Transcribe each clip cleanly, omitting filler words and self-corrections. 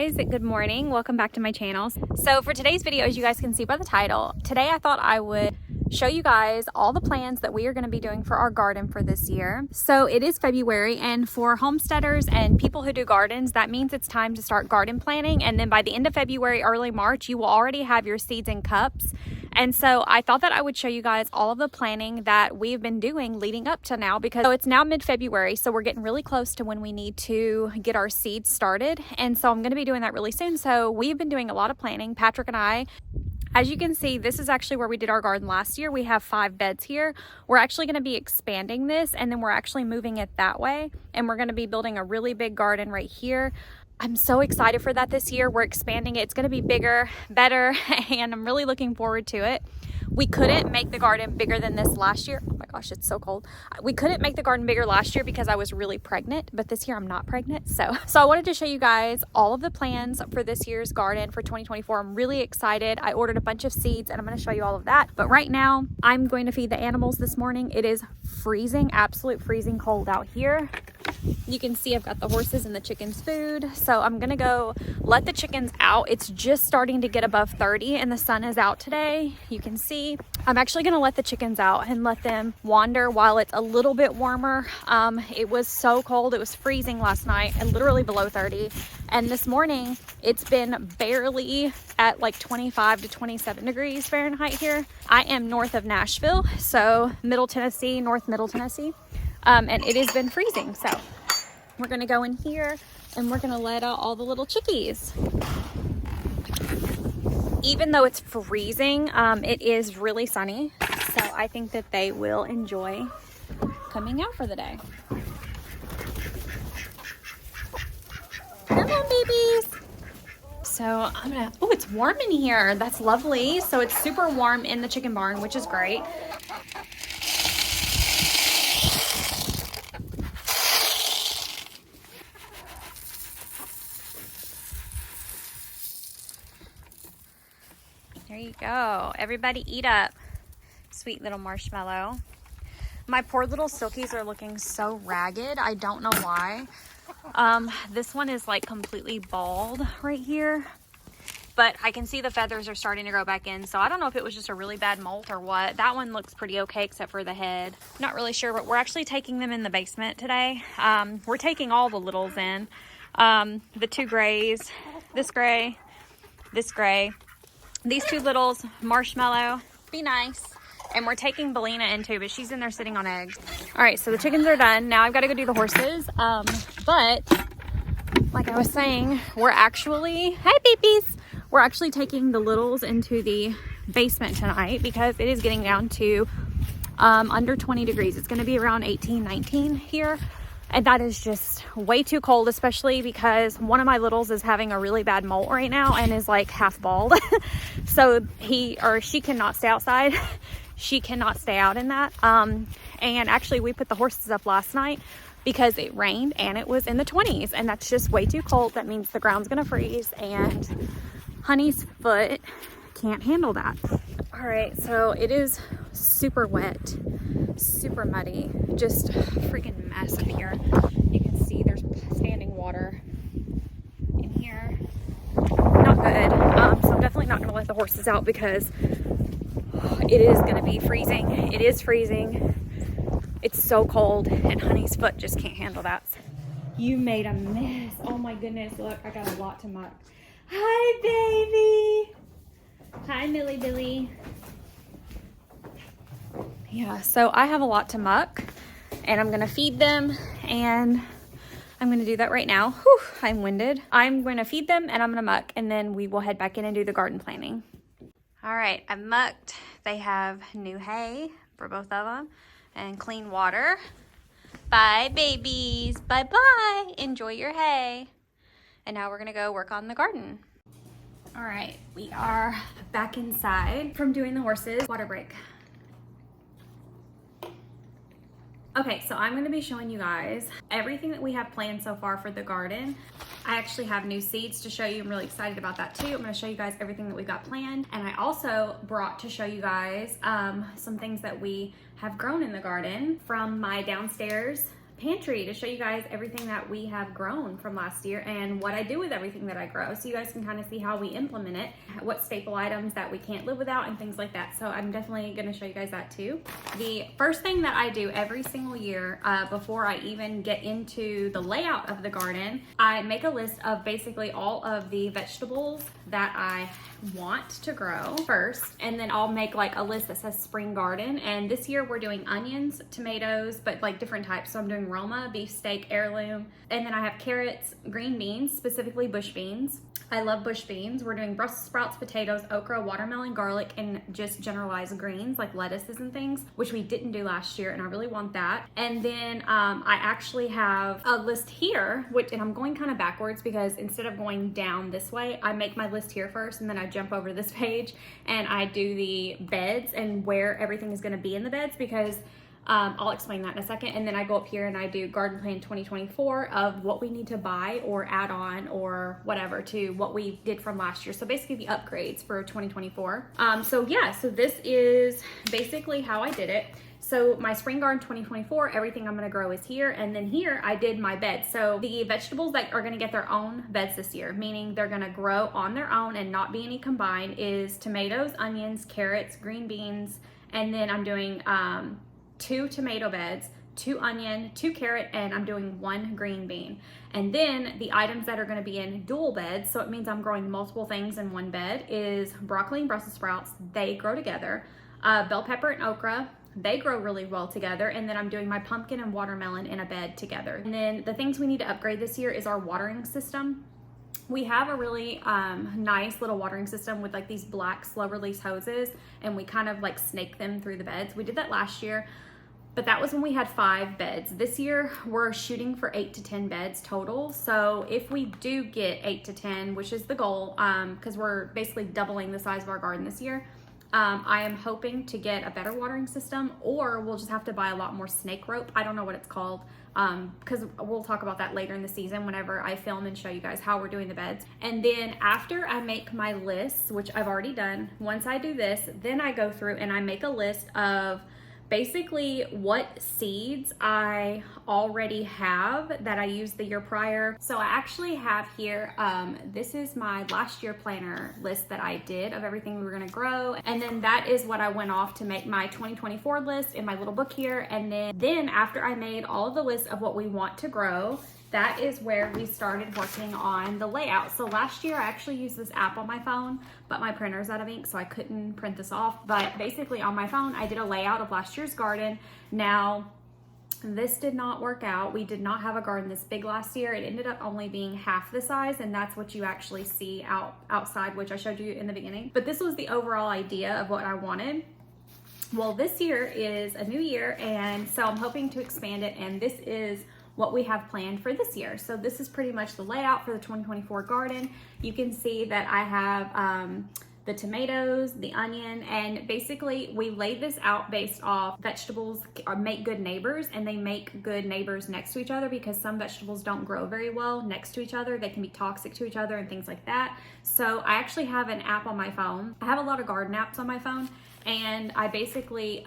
guys, good morning. Welcome back to my channel. So for today's video, as you guys can see by the title, today I thought I would show you guys all the plans that we are going to be doing for our garden for this year. So it is February, and for homesteaders and people who do gardens, that means it's time to start garden planning. And then by the end of February, early March, you will already have your seeds in cups. And so I thought that I would show you guys all of the planning that we've been doing leading up to now, because it's now mid-February, so we're getting really close to when we need to get our seeds started. And so I'm going to be doing that really soon. So we've been doing a lot of planning, Patrick and I. As you can see, this is actually where we did our garden last year. We have 5 beds here. We're actually going to be expanding this, and then we're actually moving it that way. And we're going to be building a really big garden right here. I'm so excited for that this year. We're expanding it. It's going to be bigger, better, and I'm really looking forward to it. We couldn't make the garden bigger than this last year. Oh my gosh, it's so cold. We couldn't make the garden bigger last year because I was really pregnant, but this year I'm not pregnant. So I wanted to show you guys all of the plans for this year's garden for 2024. I'm really excited. I ordered a bunch of seeds and I'm going to show you all of that. But right now I'm going to feed the animals this morning. It is freezing, absolute freezing cold out here. You can see I've got the horses and the chickens food. So I'm gonna go let the chickens out. It's just starting to get above 30 and the sun is out today. You can see I'm actually gonna let the chickens out and let them wander while it's a little bit warmer. It was so cold. It was freezing last night and literally below 30. And this morning it's been barely at like 25 to 27 degrees Fahrenheit here. I am north of Nashville, so Middle Tennessee, North Middle Tennessee. And it has been freezing. So we're gonna go in here and we're gonna let out all the little chickies. Even though it's freezing, it is really sunny. So I think that they will enjoy coming out for the day. Come on, babies. So I'm gonna, oh, it's warm in here. That's lovely. So it's super warm in the chicken barn, which is great. There you go. Everybody eat up. Sweet little marshmallow. My poor little silkies are looking so ragged. I don't know why. This one is like completely bald right here, but I can see the feathers are starting to grow back in. So I don't know if it was just a really bad molt or what. That one looks pretty okay except for the head. Not really sure, but we're actually taking them in the basement today. We're taking all the littles in. The 2 grays, this gray, these 2 littles, Marshmallow, be nice. And we're taking Belina in too, but she's in there sitting on eggs. All right, so the chickens are done. Now I've got to go do the horses. But like I was saying, we're actually, hi babies. We're actually taking the littles into the basement tonight because it is getting down to under 20 degrees. It's going to be around 18, 19 here. And that is just way too cold, especially because one of my littles is having a really bad molt right now and is like half bald. So he or she cannot stay outside. She cannot stay out in that. And actually we put the horses up last night because it rained and it was in the 20s, and that's just way too cold. That means the ground's gonna freeze and Honey's foot can't handle that. All right, so it is super wet, super muddy, just a freaking mess up here. You can see there's standing water in here. Not good. So I'm definitely not gonna let the horses out because it is gonna be freezing. It is freezing. It's so cold and Honey's foot just can't handle that. You made a mess. Oh my goodness, look, I got a lot to muck. Hi, baby. Hi, Millie Billy. Yeah, so I have a lot to muck and I'm gonna feed them, and I'm gonna do that right now. Whew, I'm winded. I'm gonna feed them and I'm gonna muck, and then we will head back in and do the garden planning. All right, I've mucked. They have new hay for both of them and clean water. Bye, babies. Bye-bye. Enjoy your hay. And now we're gonna go work on the garden. All right, we are back inside from doing the horses. Water break. Okay, so I'm gonna be showing you guys everything that we have planned so far for the garden. I actually have new seeds to show you. I'm really excited about that too. I'm gonna show you guys everything that we've got planned. And I also brought to show you guys some things that we have grown in the garden from my downstairs pantry to show you guys everything that we have grown from last year and what I do with everything that I grow, so you guys can kind of see how we implement it, what staple items that we can't live without and things like that. So I'm definitely going to show you guys that too. The first thing that I do every single year before I even get into the layout of the garden, I make a list of basically all of the vegetables that I want to grow first, and then I'll make like a list that says spring garden. And this year we're doing onions, tomatoes, but like different types. So I'm doing Roma, beefsteak, heirloom, and then I have carrots, green beans, specifically bush beans. I love bush beans. We're doing Brussels sprouts, potatoes, okra, watermelon, garlic, and just generalized greens like lettuces and things, which we didn't do last year, and I really want that. And then I actually have a list here, and I'm going kind of backwards because instead of going down this way, I make my list here first, and then I jump over to this page and I do the beds and where everything is going to be in the beds, because I'll explain that in a second. And then I go up here and I do garden plan 2024 of what we need to buy or add on or whatever to what we did from last year. So basically the upgrades for 2024. So this is basically how I did it. So my spring garden 2024, everything I'm gonna grow is here. And then here I did my beds. So the vegetables that are gonna get their own beds this year, meaning they're gonna grow on their own and not be any combined, is tomatoes, onions, carrots, green beans, and then I'm doing 2 tomato beds, 2 onion, 2 carrot, and I'm doing 1 green bean. And then the items that are going to be in dual beds, so it means I'm growing multiple things in one bed, is broccoli and Brussels sprouts. They grow together. Bell pepper and okra, they grow really well together. And then I'm doing my pumpkin and watermelon in a bed together. And then the things we need to upgrade this year is our watering system. We have a really nice little watering system with like these black slow release hoses, and we kind of like snake them through the beds. We did that last year, but that was when we had 5 beds. This year we're shooting for 8 to 10 beds total. So if we do get 8 to 10, which is the goal, because we're basically doubling the size of our garden this year, I am hoping to get a better watering system, or we'll just have to buy a lot more snake rope. I don't know what it's called, because we'll talk about that later in the season whenever I film and show you guys how we're doing the beds. And then after I make my lists, which I've already done, once I do this, then I go through and I make a list of basically what seeds I already have that I used the year prior. So I actually have here, this is my last year planner list that I did of everything we were gonna grow. And then that is what I went off to make my 2024 list in my little book here. And then after I made all of the lists of what we want to grow, that is where we started working on the layout. So last year I actually used this app on my phone, but my printer's out of ink, so I couldn't print this off. But basically on my phone, I did a layout of last year's garden. Now, this did not work out. We did not have a garden this big last year. It ended up only being half the size, and that's what you actually see outside, which I showed you in the beginning. But this was the overall idea of what I wanted. Well, this year is a new year, and so I'm hoping to expand it, and this is what we have planned for this year. So this is pretty much the layout for the 2024 garden. You can see that I have the tomatoes, the onion, and basically we laid this out based off vegetables make good neighbors, and they make good neighbors next to each other, because some vegetables don't grow very well next to each other. They can be toxic to each other and things like that. So I actually have an app on my phone. I have a lot of garden apps on my phone, and I basically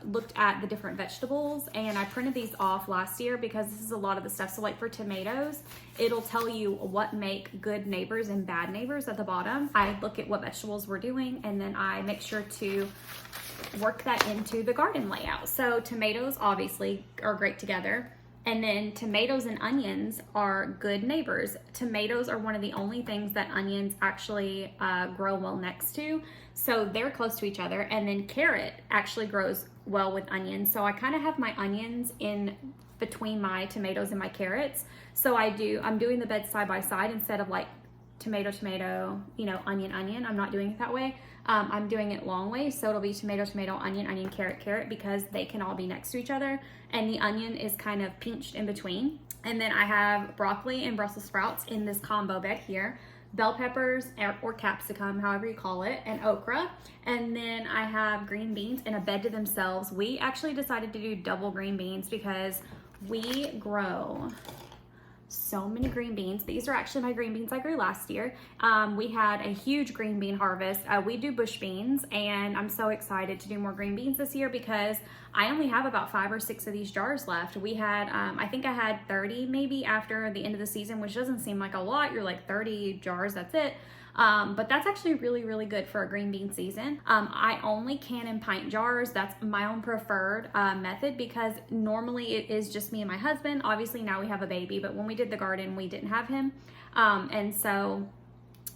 looked at the different vegetables, and I printed these off last year because this is a lot of the stuff. So like for tomatoes, it'll tell you what make good neighbors and bad neighbors at the bottom. I look at what vegetables we're doing, and then I make sure to work that into the garden layout. So tomatoes obviously are great together. And then tomatoes and onions are good neighbors. Tomatoes are one of the only things that onions actually grow well next to. So they're close to each other. And then carrot actually grows well with onions. So I kind of have my onions in between my tomatoes and my carrots. So I'm doing the beds side by side instead of like tomato, tomato, onion, onion. I'm not doing it that way. I'm doing it long ways, so it'll be tomato, tomato, onion, onion, carrot, carrot, because they can all be next to each other, and the onion is kind of pinched in between. And then I have broccoli and Brussels sprouts in this combo bed here, bell peppers or capsicum, however you call it, and okra. And then I have green beans in a bed to themselves. We actually decided to do double green beans because we grow so many green beans. These are actually my green beans I grew last year. We had a huge green bean harvest. We do bush beans, and I'm so excited to do more green beans this year because I only have about 5 or 6 of these jars left. We had, I think I had 30 maybe after the end of the season, which doesn't seem like a lot. You're like 30 jars, that's it. But that's actually really, really good for a green bean season. I only can in pint jars. That's my own preferred method because normally it is just me and my husband. Obviously now we have a baby, but when we did the garden, we didn't have him. And so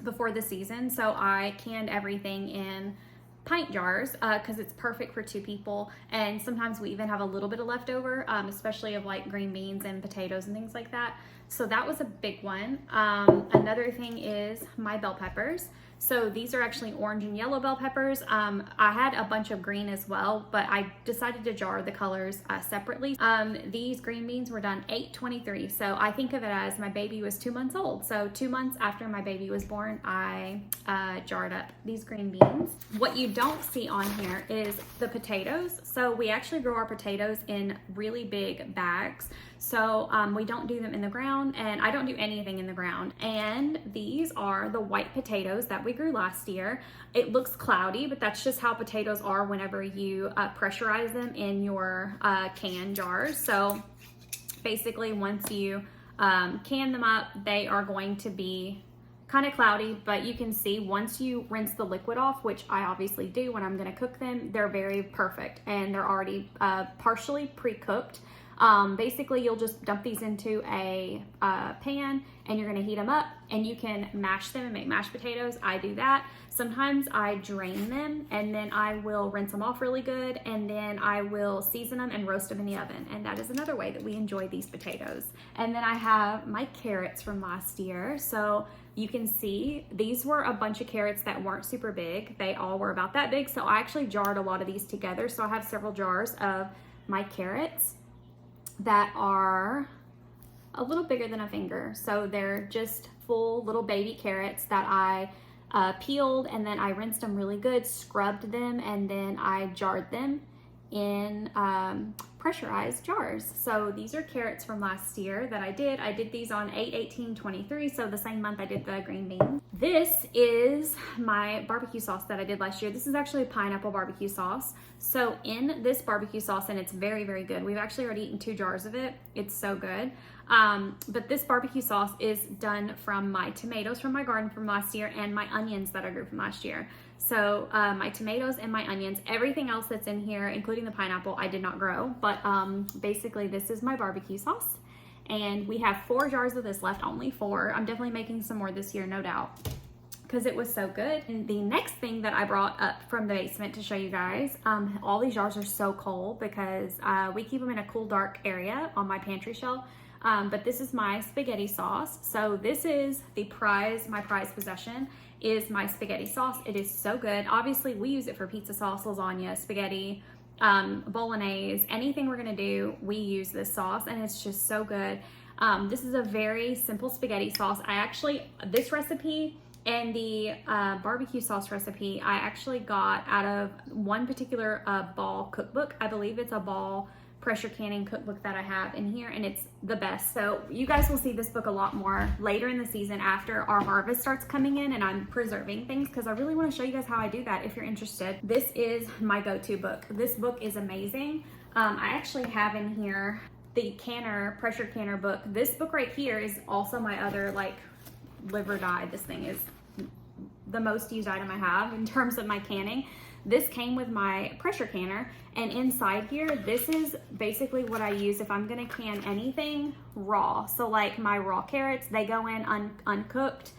before the season, so I canned everything in pint jars because it's perfect for 2 people, and sometimes we even have a little bit of leftover, especially of like green beans and potatoes and things like that. So that was a big one. Another thing is my bell peppers. So these are actually orange and yellow bell peppers. I had a bunch of green as well, but I decided to jar the colors separately. These green beans were done 8/23. So I think of it as my baby was 2 months old. So 2 months after my baby was born, I jarred up these green beans. What you don't see on here is the potatoes. So we actually grow our potatoes in really big bags. So we don't do them in the ground, and I don't do anything in the ground. And these are the white potatoes that we grew last year. It looks cloudy, but that's just how potatoes are whenever you pressurize them in your can jars. So basically once you can them up, they are going to be kind of cloudy, but you can see once you rinse the liquid off, which I obviously do when I'm going to cook them, they're very perfect and they're already partially pre-cooked. Basically you'll just dump these into a pan and you're gonna heat them up, and you can mash them and make mashed potatoes. I do that. Sometimes I drain them and then I will rinse them off really good, and then I will season them and roast them in the oven. And that is another way that we enjoy these potatoes. And then I have my carrots from last year. So you can see these were a bunch of carrots that weren't super big. They all were about that big. So I actually jarred a lot of these together. So I have several jars of my carrots that are a little bigger than a finger. So they're just full little baby carrots that I peeled, and then I rinsed them really good, scrubbed them, and then I jarred them in pressurized jars. So these are carrots from last year that I did. I did these on 8/18/23, so the same month I did the green beans. This is my barbecue sauce that I did last year. This is actually pineapple barbecue sauce. So in this barbecue sauce, and it's very, very good. We've actually already eaten 2 jars of it. It's so good. But this barbecue sauce is done from my tomatoes from my garden from last year and my onions that I grew from last year. So my tomatoes and my onions, everything else that's in here, including the pineapple, I did not grow. But basically this is my barbecue sauce. And we have 4 jars of this left, only 4. I'm definitely making some more this year, no doubt, because it was so good. And the next thing that I brought up from the basement to show you guys, all these jars are so cold because we keep them in a cool, dark area on my pantry shelf. But this is my spaghetti sauce. So this is the my prized possession is my spaghetti sauce. It is so good. Obviously we use it for pizza sauce, lasagna, spaghetti, bolognese, anything we're gonna do, we use this sauce, and it's just so good. This is a very simple spaghetti sauce. This recipe and the barbecue sauce recipe, I actually got out of one particular Ball cookbook. I believe it's a Ball pressure canning cookbook that I have in here, and it's the best. So you guys will see this book a lot more later in the season after our harvest starts coming in and I'm preserving things, because I really want to show you guys how I do that if you're interested. This is my go-to book. This book is amazing. I actually have in here the pressure canner book. This book right here is also my other like live or die. This thing is the most used item I have in terms of my canning. This came with my pressure canner, and inside here, this is basically what I use if I'm gonna can anything raw. So like my raw carrots, they go in uncooked.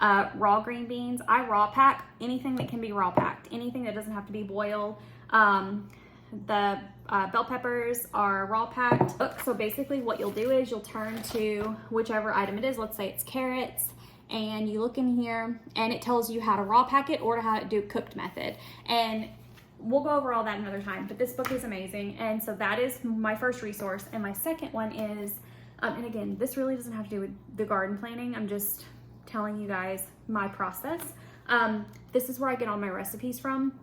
Raw green beans, I raw pack anything that can be raw packed, anything that doesn't have to be boiled. The bell peppers are raw packed. So basically what you'll do is you'll turn to whichever item it is. Let's say it's carrots, and you look in here and it tells you how to raw pack it or to how to do cooked method. And we'll go over all that another time, but this book is amazing. And so that is my first resource. And my second one is, and again, this really doesn't have to do with the garden planning. I'm just telling you guys my process. This is where I get all my recipes from.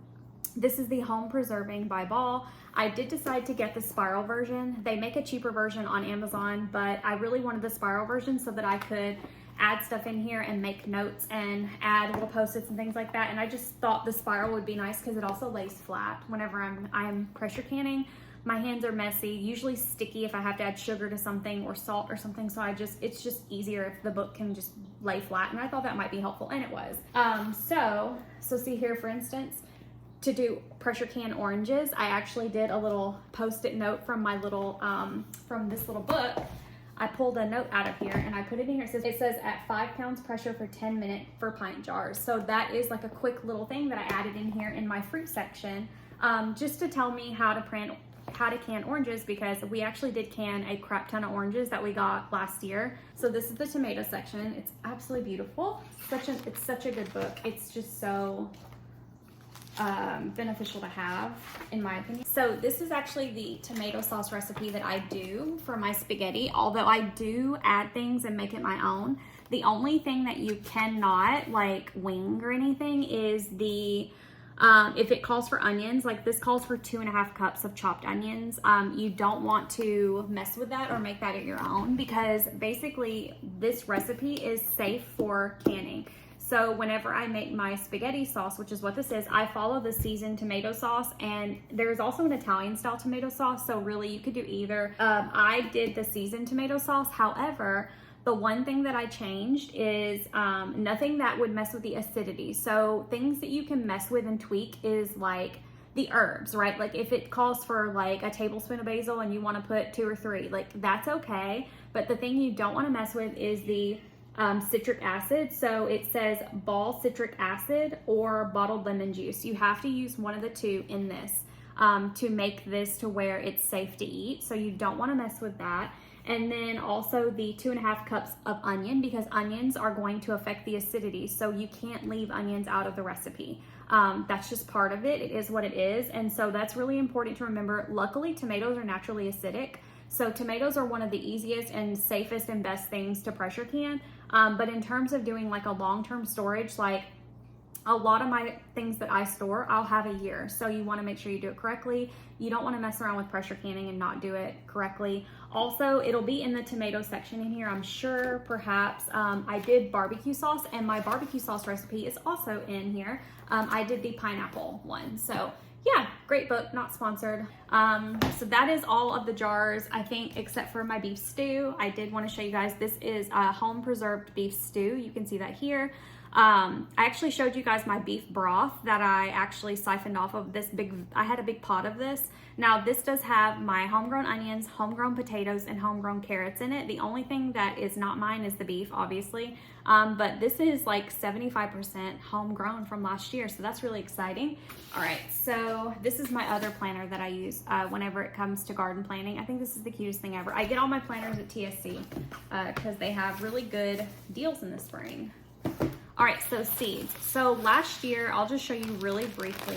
This is the Home Preserving by Ball. I did decide to get the spiral version. They make a cheaper version on Amazon, but I really wanted the spiral version so that I could add stuff in here and make notes and add little post-its and things like that. And I just thought the spiral would be nice because it also lays flat whenever I'm pressure canning. My hands are messy, usually sticky if I have to add sugar to something or salt or something. So it's just easier if the book can just lay flat. And I thought that might be helpful, and it was. So see here, for instance, to do pressure can oranges, I actually did a little post-it note from my little, from this little book. I pulled a note out of here and I put it in here. It says at 5 pounds pressure for 10 minutes for pint jars. So that is like a quick little thing that I added in here in my fruit section, just to tell me how to can oranges, because we actually did can a crap ton of oranges that we got last year. So this is the tomato section. It's absolutely beautiful. It's such a good book. It's just so beneficial to have, in my opinion. So this is actually the tomato sauce recipe that I do for my spaghetti, although I do add things and make it my own. The only thing that you cannot like wing or anything is the if it calls for onions, like this calls for 2.5 cups of chopped onions. You don't want to mess with that or make that at your own, because basically this recipe is safe for canning. So whenever I make my spaghetti sauce, which is what this is, I follow the seasoned tomato sauce, and there's also an Italian style tomato sauce. So really you could do either. I did the seasoned tomato sauce. However, the one thing that I changed is nothing that would mess with the acidity. So things that you can mess with and tweak is like the herbs, right? Like if it calls for like a tablespoon of basil and you want to put 2 or 3, like that's okay. But the thing you don't want to mess with is the citric acid. So it says Ball citric acid or bottled lemon juice. You have to use one of the two in this to make this to where it's safe to eat. So you don't want to mess with that. And then also the 2.5 cups of onion, because onions are going to affect the acidity. So you can't leave onions out of the recipe. That's just part of it. It is what it is. And so that's really important to remember. Luckily, tomatoes are naturally acidic. So tomatoes are one of the easiest and safest and best things to pressure can. But in terms of doing like a long-term storage, like a lot of my things that I store, I'll have a year. So you want to make sure you do it correctly. You don't want to mess around with pressure canning and not do it correctly. Also, it'll be in the tomato section in here, I'm sure, perhaps. I did barbecue sauce, and my barbecue sauce recipe is also in here. I did the pineapple one. So yeah, great book, not sponsored. So that is all of the jars, I think, except for my beef stew. I did want to show you guys, this is a home preserved beef stew. You can see that here. I actually showed you guys my beef broth that I actually siphoned off of this I had a big pot of this. Now this does have my homegrown onions, homegrown potatoes, and homegrown carrots in it. The only thing that is not mine is the beef, obviously. But this is like 75% homegrown from last year, so that's really exciting. All right, so this is my other planner that I use whenever it comes to garden planning. I think this is the cutest thing ever. I get all my planners at TSC because they have really good deals in the spring. All right, so seeds. So last year, I'll just show you really briefly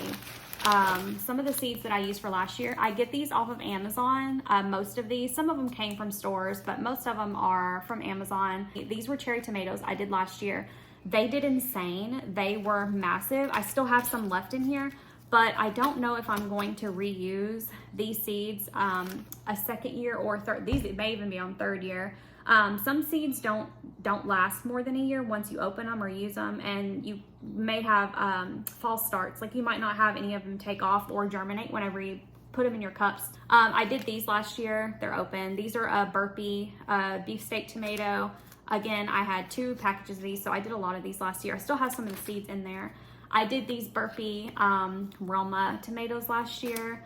some of the seeds that I used for last year. I get these off of Amazon, most of these. Some of them came from stores, but most of them are from Amazon. These were cherry tomatoes I did last year. They did insane. They were massive. I still have some left in here, but I don't know if I'm going to reuse these seeds a second year or third. These may even be on third year. Some seeds don't last more than a year once you open them or use them, and you may have false starts. Like you might not have any of them take off or germinate whenever you put them in your cups. I did these last year. They're open. These are a Burpee beefsteak tomato. Again, I had 2 packages of these, so I did a lot of these last year. I still have some of the seeds in there. I did these Burpee Roma tomatoes last year.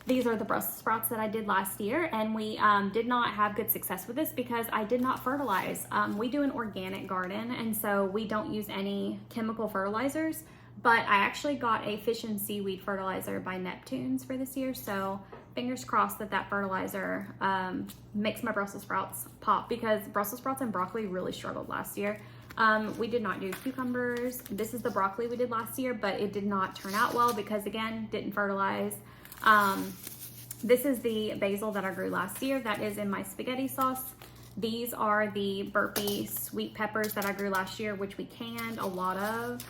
These are the Brussels sprouts that I did last year, and we did not have good success with this because I did not fertilize. We do an organic garden, and so we don't use any chemical fertilizers, but I actually got a fish and seaweed fertilizer by Neptune's for this year, so fingers crossed that fertilizer makes my Brussels sprouts pop, because Brussels sprouts and broccoli really struggled last year. We did not do cucumbers. This is the broccoli we did last year, but it did not turn out well because, again, didn't fertilize. This is the basil that I grew last year. That is in my spaghetti sauce. These are the Burpee sweet peppers that I grew last year, which we canned a lot of.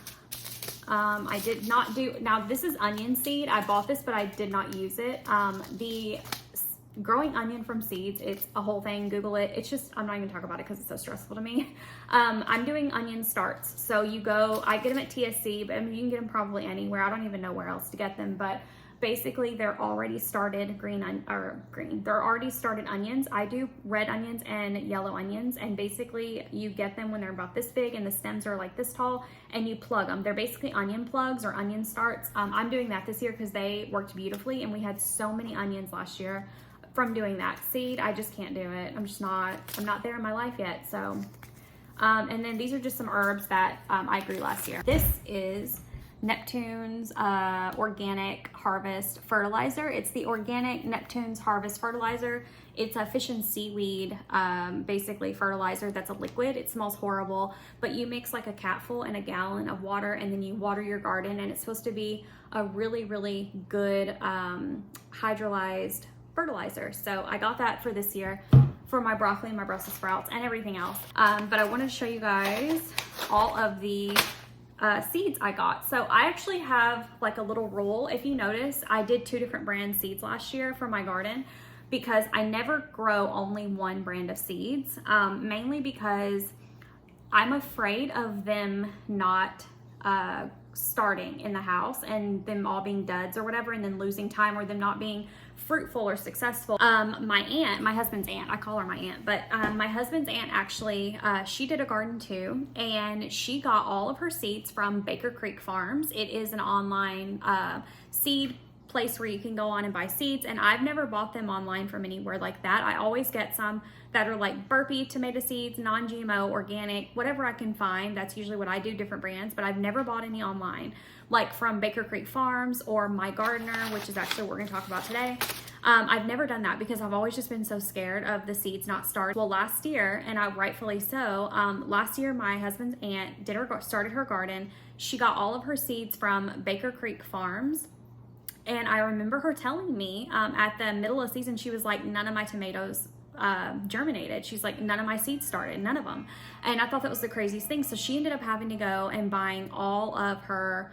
I did not do, now this is onion seed. I bought this, but I did not use it. The growing onion from seeds, it's a whole thing. Google it. It's just, I'm not even talking about it because it's so stressful to me. I'm doing onion starts. So you go, I get them at TSC, but I mean, you can get them probably anywhere. I don't even know where else to get them, but basically they're already started they're already started onions. I do red onions and yellow onions, and basically you get them when they're about this big and the stems are like this tall, and you plug them. They're basically onion plugs or onion starts. I'm doing that this year because they worked beautifully, and we had so many onions last year from doing that. Seed, I just can't do it. I'm not there in my life yet. So and then these are just some herbs that I grew last year. This is Neptune's Organic Harvest Fertilizer. It's the Organic Neptune's Harvest Fertilizer. It's a fish and seaweed basically fertilizer that's a liquid. It smells horrible, but you mix like a capful in a gallon of water, and then you water your garden, and it's supposed to be a really, really good hydrolyzed fertilizer. So I got that for this year for my broccoli and my Brussels sprouts and everything else. But I wanted to show you guys all of the seeds I got. So I actually have like a little roll. If you notice, I did 2 different brand seeds last year for my garden because I never grow only one brand of seeds, mainly because I'm afraid of them not starting in the house and them all being duds or whatever, and then losing time, or them not being fruitful or successful. My aunt, my husband's aunt, I call her my aunt, but my husband's aunt actually, she did a garden too, and she got all of her seeds from Baker Creek Farms. It is an online seed place where you can go on and buy seeds, and I've never bought them online from anywhere like that. I always get some that are like Burpee tomato seeds, non-GMO, organic, whatever I can find. That's usually what I do, different brands, but I've never bought any online, like from Baker Creek Farms or My Gardener, which is actually what we're gonna talk about today. I've never done that because I've always just been so scared of the seeds not starting. Well, last year, and I rightfully so, last year my husband's aunt started her garden. She got all of her seeds from Baker Creek Farms. And I remember her telling me at the middle of season, she was like, none of my tomatoes germinated. She's like, none of my seeds started, none of them. And I thought that was the craziest thing. So she ended up having to go and buying all of her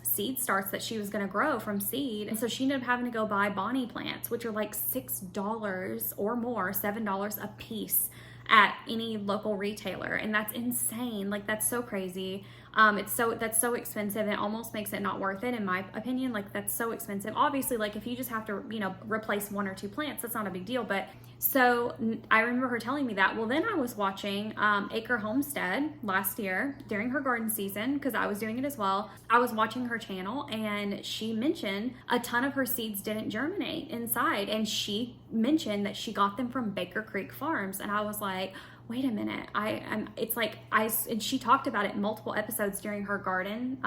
seed starts that she was going to grow from seed. And so she ended up having to go buy Bonnie plants, which are like $6 or more, $7 a piece at any local retailer. And that's insane. Like, that's so crazy. That's so expensive. It almost makes it not worth it, in my opinion. Like, that's so expensive. Obviously, like, if you just have to, you know, replace 1 or 2 plants, that's not a big deal. But so I remember her telling me that. Well, then I was watching Acre Homestead last year during her garden season, because I was doing it as well. I was watching her channel, and she mentioned a ton of her seeds didn't germinate inside, and she mentioned that she got them from Baker Creek Farms. And I was like, wait a minute, and she talked about it in multiple episodes during her garden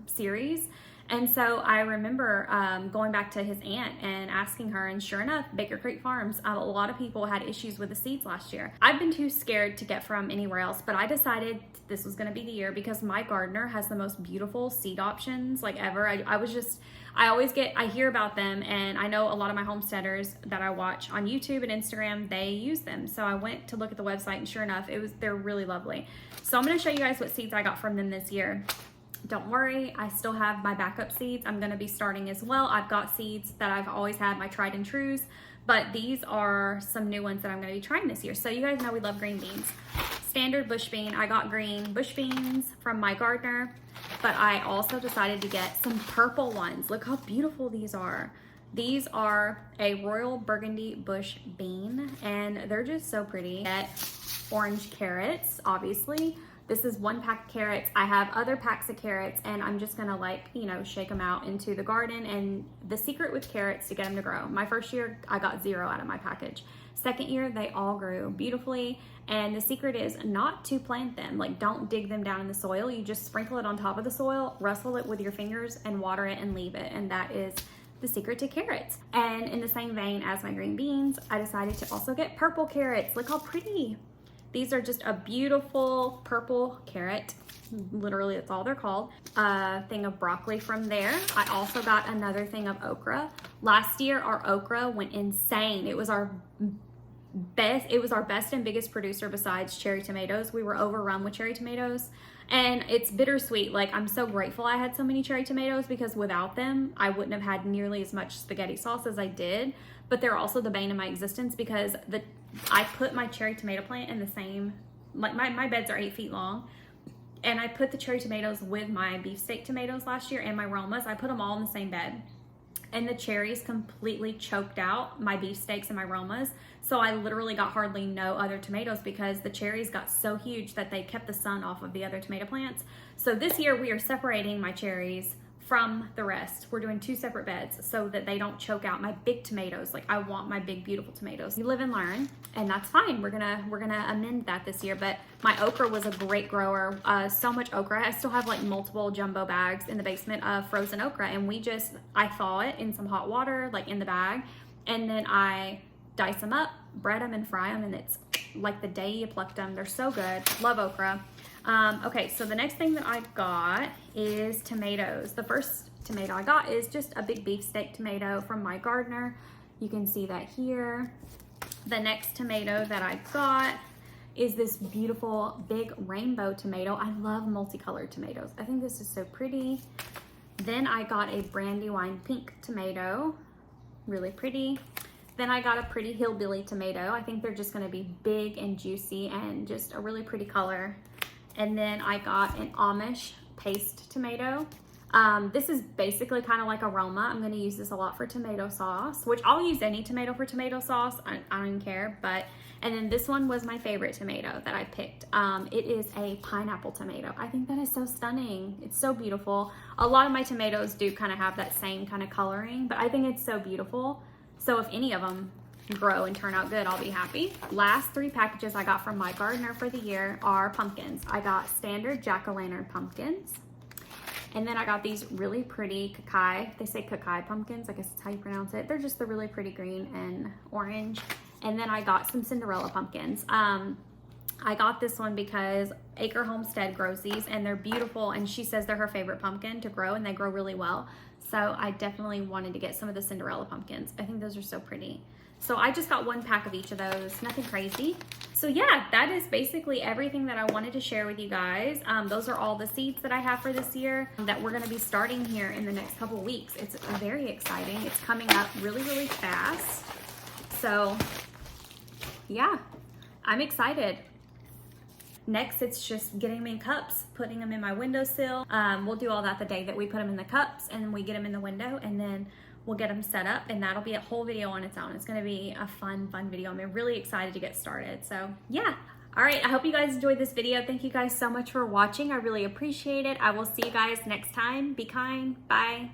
series. And so I remember going back to his aunt and asking her, and sure enough, Baker Creek Farms, a lot of people had issues with the seeds last year. I've been too scared to get from anywhere else, but I decided this was gonna be the year because My Gardener has the most beautiful seed options like ever. I hear about them, and I know a lot of my homesteaders that I watch on YouTube and Instagram, they use them. So I went to look at the website, and sure enough, they're really lovely. So I'm gonna show you guys what seeds I got from them this year. Don't worry, I still have my backup seeds. I'm gonna be starting as well. I've got seeds that I've always had, my tried and trues, but these are some new ones that I'm gonna be trying this year. So you guys know we love green beans. Standard bush bean, I got green bush beans from My Gardener, but I also decided to get some purple ones. Look how beautiful these are. These are a Royal Burgundy bush bean, and they're just so pretty. Get orange carrots, obviously. This is 1 pack of carrots. I have other packs of carrots, and I'm just gonna, like, you know, shake them out into the garden. And the secret with carrots to get them to grow, my first year, I got 0 out of my package. Second year, they all grew beautifully. And the secret is not to plant them. Like, don't dig them down in the soil. You just sprinkle it on top of the soil, rustle it with your fingers, and water it and leave it. And that is the secret to carrots. And in the same vein as my green beans, I decided to also get purple carrots. Look how pretty. These are just a beautiful purple carrot. Literally, that's all they're called. A thing of broccoli from there. I also got another thing of okra. Last year, our okra went insane. It was our best and biggest producer besides cherry tomatoes. We were overrun with cherry tomatoes, And it's bittersweet. Like, I'm so grateful I had so many cherry tomatoes, because without them, I wouldn't have had nearly as much spaghetti sauce as I did. But they're also the bane of my existence, because I put my cherry tomato plant in the same, like my beds are 8 feet long. And I put the cherry tomatoes with my beefsteak tomatoes last year and my Romas. I put them all in the same bed. And the cherries completely choked out my beefsteaks and my Romas. So I literally got hardly no other tomatoes, because the cherries got so huge that they kept the sun off of the other tomato plants. So this year we are separating my cherries from the rest. We're doing 2 separate beds so that they don't choke out my big tomatoes. Like, I want my big, beautiful tomatoes. You live and learn, and that's fine. We're gonna amend that this year. But my okra was a great grower. So much okra. I still have like multiple jumbo bags in the basement of frozen okra, and I thaw it in some hot water, like in the bag, and then I dice them up, bread them, and fry them, and it's like the day you plucked them. They're so good. Love okra. Okay, so the next thing that I got is tomatoes. The first tomato I got is just a big beefsteak tomato from my gardener. You can see that here. The next tomato that I got is this beautiful big rainbow tomato. I love multicolored tomatoes. I think this is so pretty. Then I got a Brandywine pink tomato, really pretty. Then I got a pretty hillbilly tomato. I think they're just gonna be big and juicy and just a really pretty color. And then I got an Amish paste tomato. This is basically kind of like a Roma. I'm going to use this a lot for tomato sauce, which I'll use any tomato for tomato sauce. I don't even care. And then this one was my favorite tomato that I picked. It is a pineapple tomato. I think that is so stunning. It's so beautiful. A lot of my tomatoes do kind of have that same kind of coloring, but I think it's so beautiful. So if any of them grow and turn out good, I'll be happy. Last 3 packages I got from my gardener for the year are pumpkins. I got standard jack-o'-lantern pumpkins, and then I got these really pretty kakai. They say kakai pumpkins, I guess that's how you pronounce it. They're just the really pretty green and orange. And then I got some Cinderella pumpkins. I got this one because Acre Homestead grows these, and they're beautiful, and she says they're her favorite pumpkin to grow, and they grow really well. So I definitely wanted to get some of the Cinderella pumpkins. I think those are so pretty. So I just got 1 pack of each of those, nothing crazy. So yeah, that is basically everything that I wanted to share with you guys. Those are all the seeds that I have for this year that we're gonna be starting here in the next couple of weeks. It's very exciting. It's coming up really, really fast. So yeah, I'm excited. Next, it's just getting them in cups, putting them in my windowsill. We'll do all that the day that we put them in the cups and we get them in the window, and then we'll get them set up, and that'll be a whole video on its own. It's gonna be a fun video. I'm really excited to get started. So yeah. All right, I hope you guys enjoyed this video. Thank you guys so much for watching. I really appreciate it. I will see you guys next time. Be kind. Bye.